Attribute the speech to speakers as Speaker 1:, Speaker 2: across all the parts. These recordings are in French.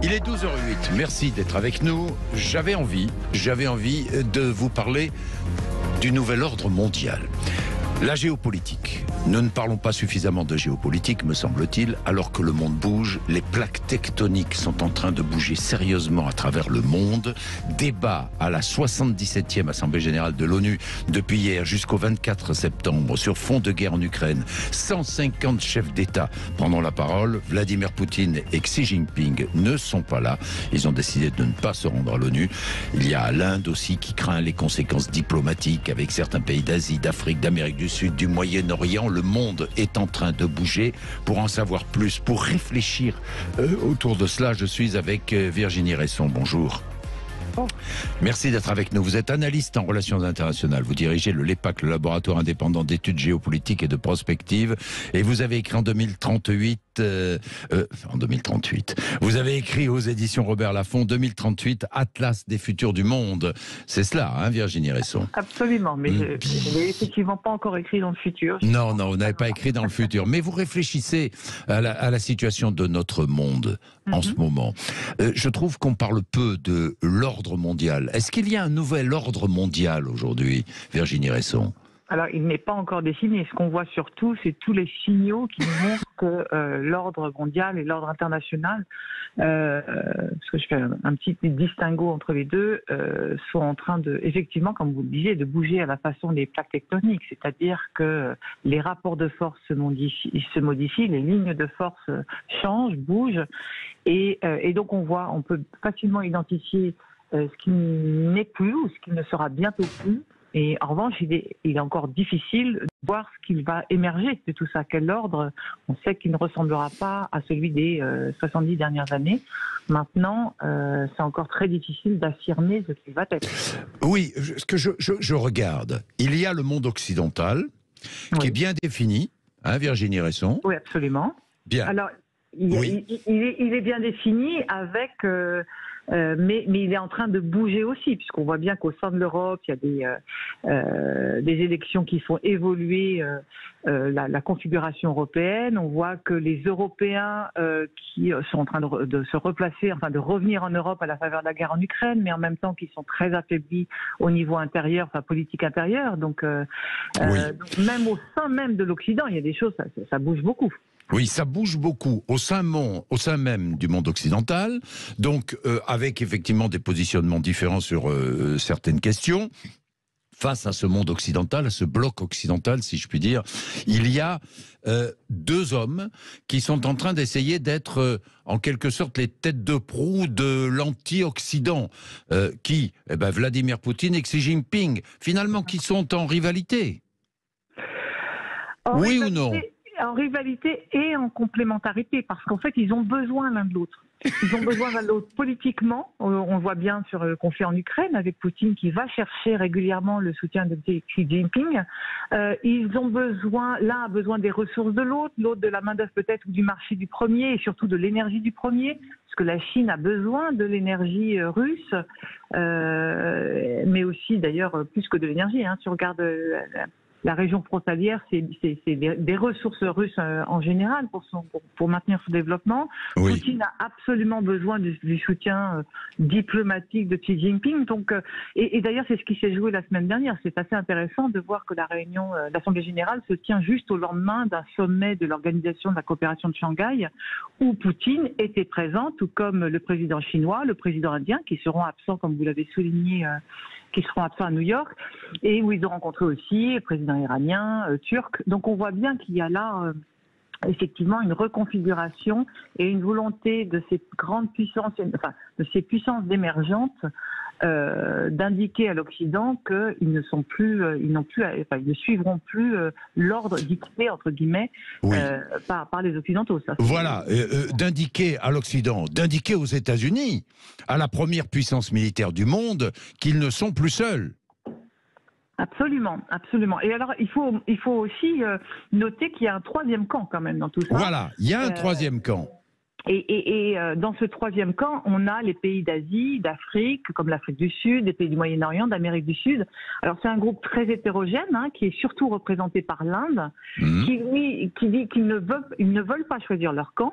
Speaker 1: Il est 12h08, merci d'être avec nous. J'avais envie de vous parler du nouvel ordre mondial. La géopolitique. Nous ne parlons pas suffisamment de géopolitique, me semble-t-il, alors que le monde bouge. Les plaques tectoniques sont en train de bouger sérieusement à travers le monde. Débat à la 77e Assemblée Générale de l'ONU depuis hier jusqu'au 24 septembre sur fond de guerre en Ukraine. 150 chefs d'État prendront la parole. Vladimir Poutine et Xi Jinping ne sont pas là. Ils ont décidé de ne pas se rendre à l'ONU. Il y a l'Inde aussi qui craint les conséquences diplomatiques avec certains pays d'Asie, d'Afrique, d'Amérique du Sud, du Moyen-Orient. Le monde est en train de bouger. Pour en savoir plus, pour réfléchir autour de cela, je suis avec Virginie Resson. Bonjour. Oh. Merci d'être avec nous. Vous êtes analyste en relations internationales. Vous dirigez le LEPAC, le laboratoire indépendant d'études géopolitiques et de prospective. Et vous avez écrit en 2038. Vous avez écrit aux éditions Robert Laffont 2038, Atlas des futurs du monde. C'est cela, hein, Virginie Resson?
Speaker 2: Absolument, mais je n'ai effectivement pas encore écrit dans le futur.
Speaker 1: Non, vous n'avez pas écrit dans le futur. Mais vous réfléchissez à la situation de notre monde en ce moment. Je trouve qu'on parle peu de l'ordre mondial. Est-ce qu'il y a un nouvel ordre mondial aujourd'hui, Virginie Resson?
Speaker 2: Alors, il n'est pas encore défini. Ce qu'on voit surtout, c'est tous les signaux qui nous montrent que l'ordre mondial et l'ordre international, parce que je fais un petit distinguo entre les deux, sont en train de, effectivement, comme vous le disiez, de bouger à la façon des plaques tectoniques. C'est-à-dire que les rapports de force se modifient, les lignes de force changent, bougent, et donc on peut facilement identifier ce qui n'est plus ou ce qui ne sera bientôt plus. Et en revanche, il est encore difficile de voir ce qu'il va émerger de tout ça. Quel ordre? On sait qu'il ne ressemblera pas à celui des 70 dernières années. Maintenant, c'est encore très difficile d'affirmer ce qu'il va être.
Speaker 1: Oui, ce que je regarde, il y a le monde occidental qui est bien défini, hein, Virginie Resson?
Speaker 2: Oui, absolument.
Speaker 1: Bien.
Speaker 2: Alors, il est bien défini avec... mais il est en train de bouger aussi, puisqu'on voit bien qu'au sein de l'Europe, il y a des élections qui font évoluer la configuration européenne. On voit que les Européens qui sont en train de se replacer, enfin de revenir en Europe à la faveur de la guerre en Ukraine, mais en même temps qui sont très affaiblis au niveau intérieur, enfin politique intérieure. Donc même au sein même de l'Occident, il y a des choses, ça bouge beaucoup.
Speaker 1: Oui, ça bouge beaucoup au sein même du monde occidental, donc avec effectivement des positionnements différents sur certaines questions. Face à ce monde occidental, à ce bloc occidental, si je puis dire, il y a deux hommes qui sont en train d'essayer d'être en quelque sorte les têtes de proue de l'anti-Occident. Vladimir Poutine et Xi Jinping, finalement, qui sont en rivalité. Oui ou non?
Speaker 2: En rivalité et en complémentarité, parce qu'en fait, ils ont besoin l'un de l'autre. Ils ont besoin l'un de l'autre politiquement. On le voit bien sur le conflit en Ukraine, avec Poutine qui va chercher régulièrement le soutien de Xi Jinping. Ils ont besoin, l'un a besoin des ressources de l'autre de la main-d'œuvre peut-être, ou du marché du premier, et surtout de l'énergie du premier, parce que la Chine a besoin de l'énergie russe, mais aussi d'ailleurs plus que de l'énergie. Hein, si on regarde la région frontalière, c'est des ressources russes en général pour maintenir son développement. Oui. Poutine a absolument besoin du soutien diplomatique de Xi Jinping. Donc, et d'ailleurs, c'est ce qui s'est joué la semaine dernière. C'est assez intéressant de voir que la réunion de l'Assemblée générale se tient juste au lendemain d'un sommet de l'Organisation de la coopération de Shanghai, où Poutine était présent, tout comme le président chinois, le président indien, qui seront absents, comme vous l'avez souligné, qui seront absents à New York, et où ils ont rencontré aussi le président iranien, turc. Donc on voit bien qu'il y a là effectivement une reconfiguration et une volonté de ces grandes puissances, enfin de ces puissances émergentes, d'indiquer à l'Occident qu'ils ne sont plus, ils ne suivront plus l'ordre dicté entre guillemets par les Occidentaux. Ça,
Speaker 1: voilà, d'indiquer à l'Occident, d'indiquer aux États-Unis, à la première puissance militaire du monde, qu'ils ne sont plus seuls.
Speaker 2: Absolument, absolument. Et alors, il faut aussi noter qu'il y a un troisième camp quand même dans tout ça.
Speaker 1: Voilà, il y a un troisième camp.
Speaker 2: Et dans ce troisième camp, on a les pays d'Asie, d'Afrique, comme l'Afrique du Sud, des pays du Moyen-Orient, d'Amérique du Sud. Alors c'est un groupe très hétérogène, hein, qui est surtout représenté par l'Inde, qui dit qu'ils ne veulent pas choisir leur camp,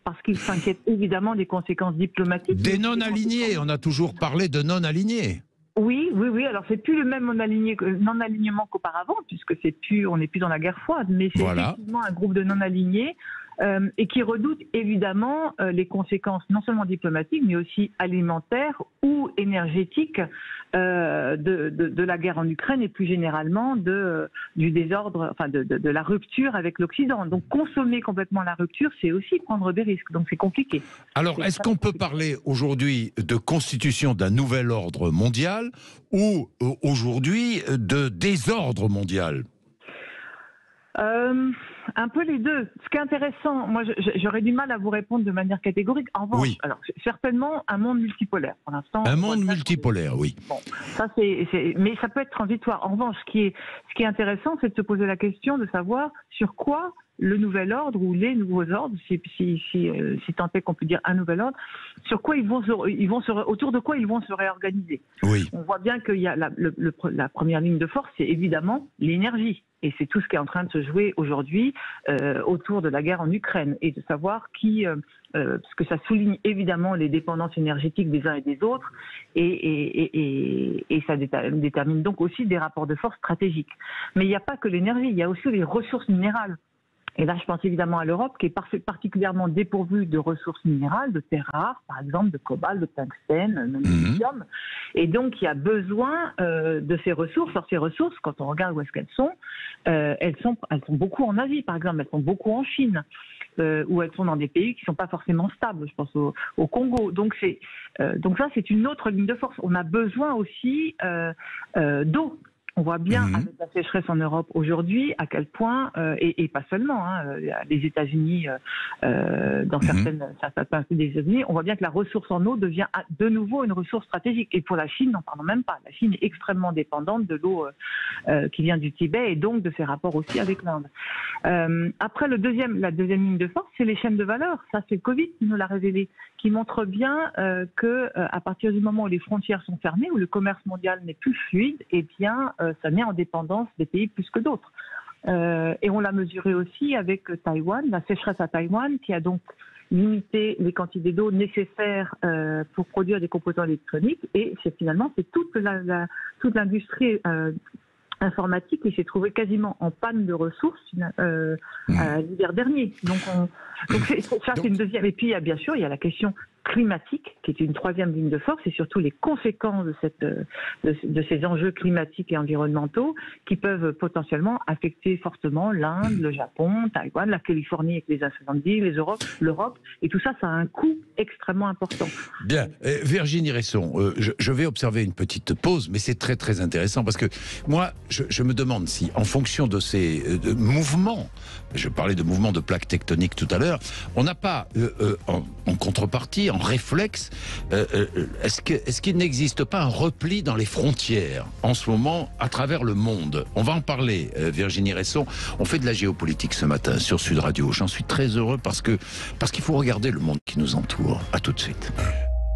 Speaker 2: parce qu'ils s'inquiètent évidemment des conséquences diplomatiques.
Speaker 1: Des non-alignés, on a toujours parlé de non-alignés.
Speaker 2: Oui, oui, oui. Alors, c'est plus le même non-alignement qu'auparavant, puisque on n'est plus dans la guerre froide, mais c'est effectivement un groupe de non-alignés et qui redoutent évidemment les conséquences non seulement diplomatiques, mais aussi alimentaires ou énergétiques de la guerre en Ukraine et plus généralement du désordre, enfin de la rupture avec l'Occident. Donc, consommer complètement la rupture, c'est aussi prendre des risques. Donc, c'est compliqué.
Speaker 1: Alors, est-ce qu'on peut parler aujourd'hui de constitution d'un nouvel ordre mondial ou aujourd'hui de désordre mondial?
Speaker 2: Un peu les deux. Ce qui est intéressant, moi j'aurais du mal à vous répondre de manière catégorique. En revanche, alors, certainement un monde multipolaire. Pour l'instant,
Speaker 1: un monde multipolaire, oui.
Speaker 2: Bon, ça mais ça peut être transitoire. En revanche, ce qui est intéressant, c'est de se poser la question de savoir sur quoi le nouvel ordre ou les nouveaux ordres, si tant est qu'on peut dire un nouvel ordre, sur quoi autour de quoi ils vont se réorganiser.
Speaker 1: Oui.
Speaker 2: On voit bien qu'il y a la première ligne de force, c'est évidemment l'énergie. Et c'est tout ce qui est en train de se jouer aujourd'hui autour de la guerre en Ukraine et de savoir parce que ça souligne évidemment les dépendances énergétiques des uns et des autres et ça détermine donc aussi des rapports de force stratégiques. Mais il n'y a pas que l'énergie, il y a aussi les ressources minérales. Et là, je pense évidemment à l'Europe qui est particulièrement dépourvue de ressources minérales, de terres rares, par exemple, de cobalt, de tungstène, de lithium. Et donc, il y a besoin de ces ressources. Alors, ces ressources, quand on regarde où est-ce qu'elles sont, elles sont beaucoup en Asie, par exemple. Elles sont beaucoup en Chine, où elles sont dans des pays qui ne sont pas forcément stables. Je pense au Congo. Donc ça, c'est une autre ligne de force. On a besoin aussi d'eau. On voit bien avec la sécheresse en Europe aujourd'hui à quel point, et pas seulement, les États-Unis, dans certains pays des États-Unis, on voit bien que la ressource en eau devient de nouveau une ressource stratégique. Et pour la Chine, n'en parlons même pas. La Chine est extrêmement dépendante de l'eau qui vient du Tibet et donc de ses rapports aussi avec l'Inde. Après, la deuxième ligne de force, c'est les chaînes de valeur. Ça, c'est le Covid qui nous l'a révélé, qui montre bien que à partir du moment où les frontières sont fermées, où le commerce mondial n'est plus fluide, eh bien, ça met en dépendance des pays plus que d'autres. Et on l'a mesuré aussi avec Taïwan, la sécheresse à Taïwan, qui a donc limité les quantités d'eau nécessaires pour produire des composants électroniques. Et c'est toute l'industrie informatique qui s'est trouvée quasiment en panne de ressources l'hiver dernier. Donc c'est une deuxième. Et puis bien sûr, il y a la question climatique, qui est une troisième ligne de force, et surtout les conséquences de ces enjeux climatiques et environnementaux qui peuvent potentiellement affecter fortement l'Inde, le Japon, Taïwan, la Californie avec les incendies, l'Europe, et tout ça, ça a un coût extrêmement important.
Speaker 1: Bien, Virginie Resson, je vais observer une petite pause, mais c'est très très intéressant, parce que moi, je me demande si, en fonction de ces mouvements, je parlais de mouvements de plaques tectoniques tout à l'heure, on n'a pas, en contrepartie, en réflexe, est-ce qu'il n'existe pas un repli dans les frontières en ce moment à travers le monde? On va en parler, Virginie Resson. On fait de la géopolitique ce matin sur Sud Radio. J'en suis très heureux parce qu'il faut regarder le monde qui nous entoure. À tout de suite.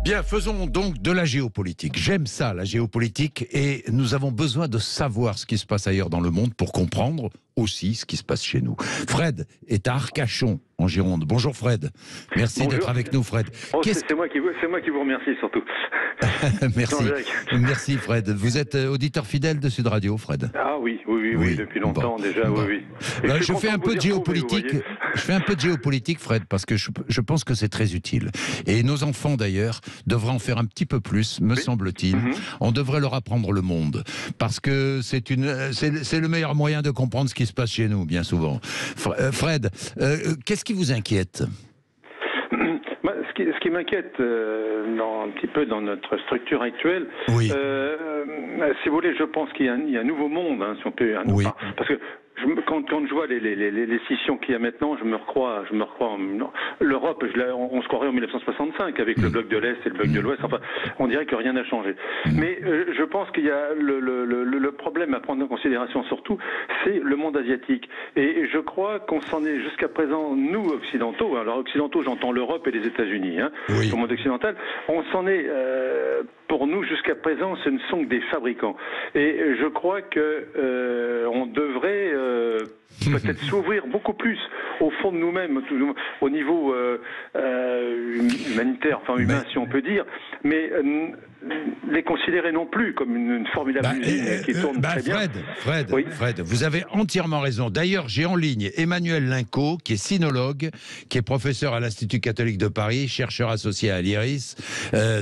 Speaker 1: Bien, faisons donc de la géopolitique. J'aime ça, la géopolitique, et nous avons besoin de savoir ce qui se passe ailleurs dans le monde pour comprendre aussi ce qui se passe chez nous. Fred est à Arcachon, en Gironde. Bonjour Fred. Merci d'être avec nous, Fred.
Speaker 3: C'est moi qui vous remercie surtout.
Speaker 1: Merci. Merci Fred. Vous êtes auditeur fidèle de Sud Radio, Fred?
Speaker 3: Ah oui, depuis longtemps déjà, oui.
Speaker 1: Je fais un peu de géopolitique. Je fais un peu de géopolitique, Fred, parce que je pense que c'est très utile. Et nos enfants, d'ailleurs, devraient en faire un petit peu plus, me semble-t-il. On devrait leur apprendre le monde, parce que c'est le meilleur moyen de comprendre ce qui se passe chez nous, bien souvent. Fred, qu'est-ce qui vous inquiète?
Speaker 3: Ce qui m'inquiète un petit peu dans notre structure actuelle,
Speaker 1: oui.
Speaker 3: Si vous voulez, je pense qu'il y a un nouveau monde, si on peut,
Speaker 1: oui.
Speaker 3: Parce que quand je vois les scissions qu'il y a maintenant, je me recrois l'Europe, on se croirait en 1965 avec le bloc de l'Est et le bloc de l'Ouest. Enfin, on dirait que rien n'a changé. Mais je pense qu'il y a le problème à prendre en considération surtout, c'est le monde asiatique. Et je crois qu'on s'en est jusqu'à présent, nous occidentaux. Alors occidentaux, j'entends l'Europe et les États-Unis. Le monde occidental, on s'en est pour nous jusqu'à présent, ce ne sont que des fabricants. Et je crois que on devrait peut-être s'ouvrir beaucoup plus au fond de nous-mêmes, au niveau humanitaire, enfin humain si on peut dire, mais les considérer non plus comme une formidable usine qui tourne très bien.
Speaker 1: Fred, vous avez entièrement raison. D'ailleurs, j'ai en ligne Emmanuel Linco, qui est sinologue, qui est professeur à l'Institut catholique de Paris, chercheur associé à l'IRIS.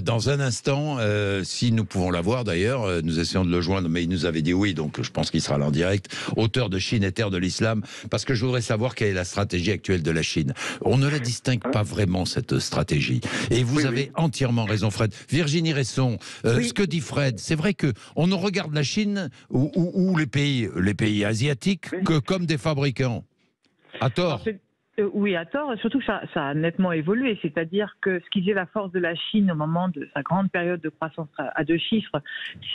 Speaker 1: Dans un instant, si nous pouvons l'avoir d'ailleurs, nous essayons de le joindre, mais il nous avait dit oui, donc je pense qu'il sera là en direct. Auteur de Chine et terre de l'islam, parce que je voudrais savoir quelle est la stratégie actuelle de la Chine. On ne la distingue pas vraiment, cette stratégie. Et vous avez entièrement raison, Fred. Virginie Resson, ce que dit Fred, c'est vrai que on ne regarde la Chine ou les pays asiatiques que comme des fabricants. À tort.
Speaker 2: Oui, à tort. Surtout que ça a nettement évolué. C'est-à-dire que ce qui faisait la force de la Chine au moment de sa grande période de croissance à 2 chiffres,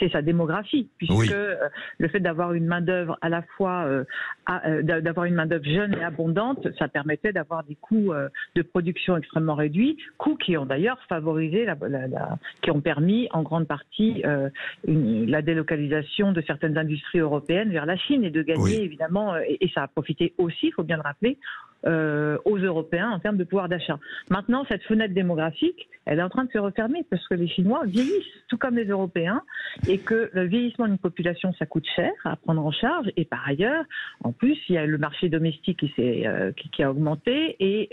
Speaker 2: c'est sa démographie. Puisque le fait d'avoir une main-d'œuvre à la fois d'avoir une main-d'œuvre jeune et abondante, ça permettait d'avoir des coûts de production extrêmement réduits, coûts qui ont d'ailleurs favorisé, qui ont permis en grande partie la délocalisation de certaines industries européennes vers la Chine et de gagner évidemment, et ça a profité aussi, il faut bien le rappeler, aux Européens en termes de pouvoir d'achat. Maintenant, cette fenêtre démographique, elle est en train de se refermer parce que les Chinois vieillissent, tout comme les Européens, et que le vieillissement d'une population, ça coûte cher à prendre en charge. Et par ailleurs, en plus, il y a le marché domestique qui a augmenté et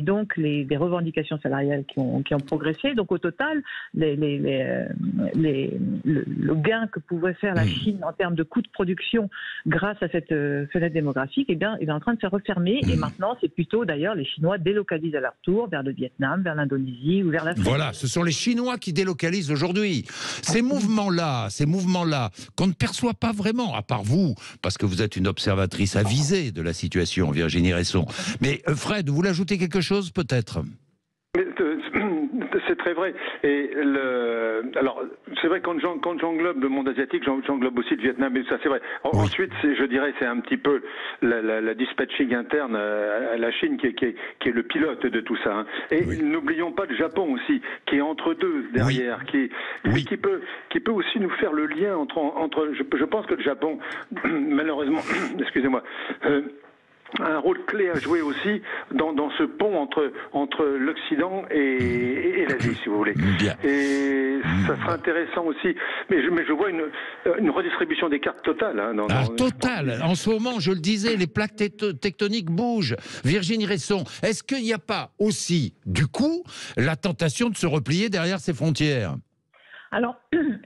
Speaker 2: donc des revendications salariales qui ont progressé. Donc au total, le gain que pouvait faire la Chine en termes de coûts de production grâce à cette fenêtre démographique, eh bien, il est en train de se refermer. Et maintenant, c'est plutôt d'ailleurs les Chinois délocalisent à leur tour vers le Vietnam, vers l'Indonésie ou vers l'Afrique.
Speaker 1: Voilà, ce sont les Chinois qui délocalisent aujourd'hui. Ces mouvements-là, qu'on ne perçoit pas vraiment, à part vous, parce que vous êtes une observatrice avisée de la situation, Virginie Resson. Mais Fred, vous voulez ajouter quelque chose peut-être ?
Speaker 3: C'est très vrai. Et alors, c'est vrai quand j'englobe le monde asiatique, j'englobe aussi le Vietnam, et ça c'est vrai. Ensuite, je dirais, c'est un petit peu la dispatching interne à la Chine qui est le pilote de tout ça. Hein. Et n'oublions pas le Japon aussi, qui est entre deux derrière, qui peut aussi nous faire le lien entre. Je pense que le Japon, malheureusement, excusez-moi. Un rôle clé à jouer aussi dans ce pont entre l'Occident et l'Asie, si vous voulez.
Speaker 1: Bien.
Speaker 3: Et ça sera intéressant aussi. Mais je vois une redistribution des cartes totale. Hein,
Speaker 1: totale. En ce moment, je le disais, les plaques tectoniques bougent. Virginie Resson, est-ce qu'il n'y a pas aussi, du coup, la tentation de se replier derrière ses frontières ?
Speaker 2: Alors,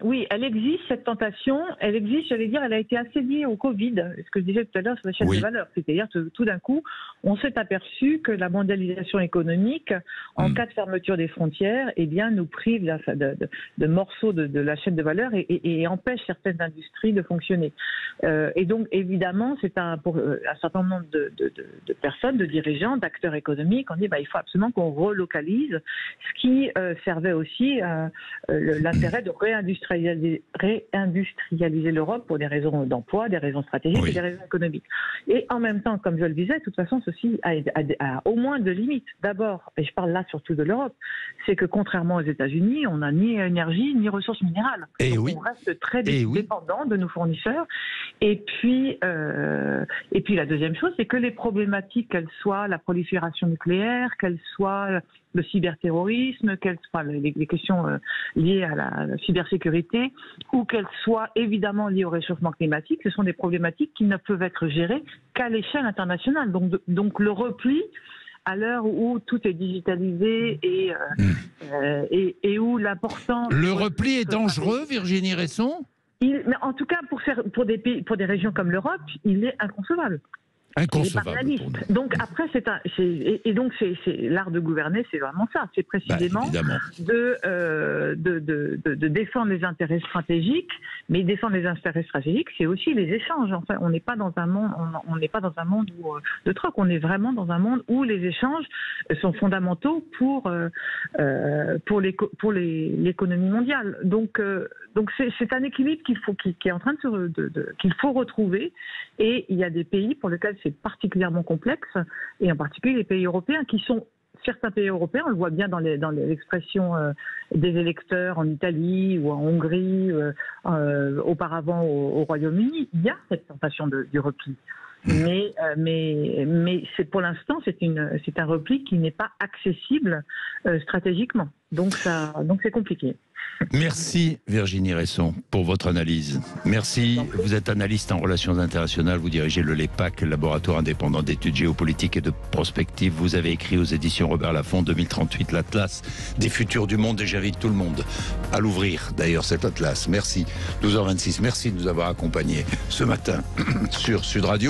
Speaker 2: oui, elle existe, cette tentation. Elle existe, j'allais dire, elle a été assez liée au Covid, ce que je disais tout à l'heure sur la chaîne de valeur. C'est-à-dire que tout d'un coup, on s'est aperçu que la mondialisation économique, en cas de fermeture des frontières, eh bien, nous prive de morceaux de la chaîne de valeur et empêche certaines industries de fonctionner. Et donc, évidemment, pour un certain nombre de personnes, de dirigeants, d'acteurs économiques, on dit il faut absolument qu'on relocalise, ce qui servait aussi l'intérêt de réindustrialiser l'Europe pour des raisons d'emploi, des raisons stratégiques et des raisons économiques. Et en même temps, comme je le disais, de toute façon, ceci a au moins deux limites. D'abord, et je parle là surtout de l'Europe, c'est que contrairement aux États-Unis, on n'a ni énergie ni ressources minérales. On reste très dépendant de nos fournisseurs. Et puis la deuxième chose, c'est que les problématiques, qu'elles soient la prolifération nucléaire, qu'elles soient le cyberterrorisme, quelles soient les questions liées à la cybersécurité, ou qu'elles soient évidemment liées au réchauffement climatique, ce sont des problématiques qui ne peuvent être gérées qu'à l'échelle internationale. Donc le repli, à l'heure où tout est digitalisé et où l'important...
Speaker 1: Le repli est dangereux, Virginie Resson ?
Speaker 2: Mais en tout cas, pour des régions comme l'Europe, il est inconcevable.
Speaker 1: Inconcevable.
Speaker 2: Donc après, c'est l'art de gouverner, c'est vraiment ça. C'est précisément de défendre les intérêts stratégiques, mais défendre les intérêts stratégiques, c'est aussi les échanges. Enfin, on n'est pas dans un monde, de troc. On est vraiment dans un monde où les échanges sont fondamentaux pour l'économie mondiale. Donc c'est un équilibre qui est en train qu'il faut retrouver. Et il y a des pays pour lesquels c'est particulièrement complexe, et en particulier les pays européens qui sont certains pays européens, on le voit bien dans l'expression des électeurs en Italie ou en Hongrie, auparavant au Royaume-Uni, il y a cette tentation du repli. Mais c'est pour l'instant, c'est un repli qui n'est pas accessible stratégiquement. Donc c'est compliqué.
Speaker 1: Merci Virginie Resson pour votre analyse. Merci. Vous êtes analyste en relations internationales. Vous dirigez le LEPAC, le laboratoire indépendant d'études géopolitiques et de prospective. Vous avez écrit aux éditions Robert Laffont 2038 l'Atlas des futurs du monde et j'invite tout le monde à l'ouvrir. D'ailleurs cet atlas. Merci. 12h26. Merci de nous avoir accompagnés ce matin sur Sud Radio.